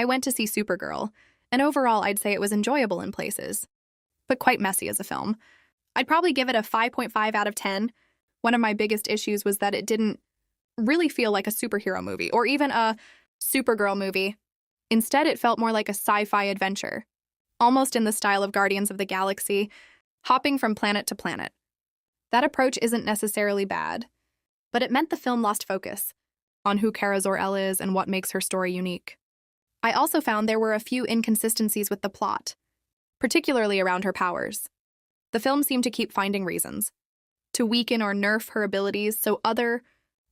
I went to see Supergirl, and overall I'd say it was enjoyable in places, but quite messy as a film. I'd probably give it a 5.5 out of 10. One of my biggest issues was that it didn't really feel like a superhero movie or even a Supergirl movie. Instead, it felt more like a sci-fi adventure, almost in the style of Guardians of the Galaxy, hopping from planet to planet. That approach isn't necessarily bad, but it meant the film lost focus on who Kara Zor-El is and what makes her story unique. I also found there were a few inconsistencies with the plot, particularly around her powers. The film seemed to keep finding reasons to weaken or nerf her abilities so other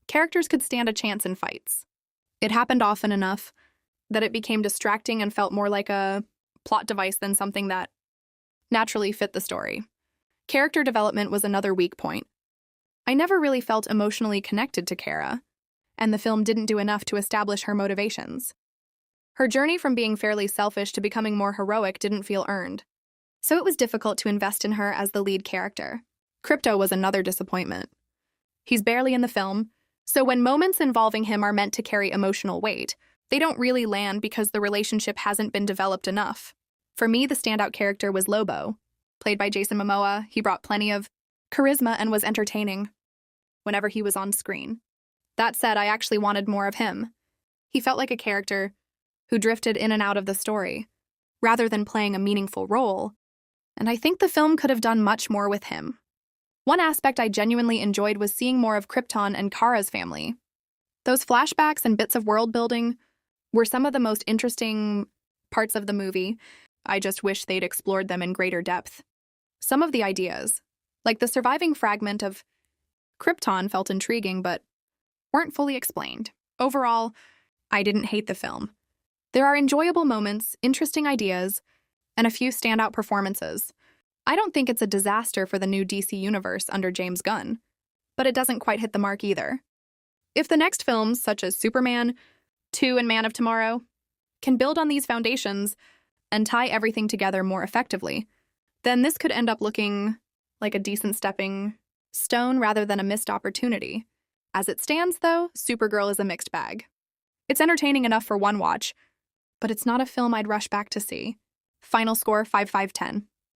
characters could stand a chance in fights. It happened often enough that it became distracting and felt more like a plot device than something that naturally fit the story. Character development was another weak point. I never really felt emotionally connected to Kara, and the film didn't do enough to establish her motivations. Her journey from being fairly selfish to becoming more heroic didn't feel earned, so it was difficult to invest in her as the lead character. Krypto was another disappointment. He's barely in the film, so when moments involving him are meant to carry emotional weight, they don't really land because the relationship hasn't been developed enough. For me, the standout character was Lobo. Played by Jason Momoa, he brought plenty of charisma and was entertaining whenever he was on screen. That said, I actually wanted more of him. He felt like a character who drifted in and out of the story, rather than playing a meaningful role, and I think the film could have done much more with him. One aspect I genuinely enjoyed was seeing more of Krypton and Kara's family. Those flashbacks and bits of world building were some of the most interesting parts of the movie. I just wish they'd explored them in greater depth. Some of the ideas, like the surviving fragment of Krypton, felt intriguing but weren't fully explained. Overall, I didn't hate the film. There are enjoyable moments, interesting ideas, and a few standout performances. I don't think it's a disaster for the new DC universe under James Gunn, but it doesn't quite hit the mark either. If the next films, such as Superman 2 and Man of Tomorrow, can build on these foundations and tie everything together more effectively, then this could end up looking like a decent stepping stone rather than a missed opportunity. As it stands, though, Supergirl is a mixed bag. It's entertaining enough for one watch, but it's not a film I'd rush back to see. Final score 5/10.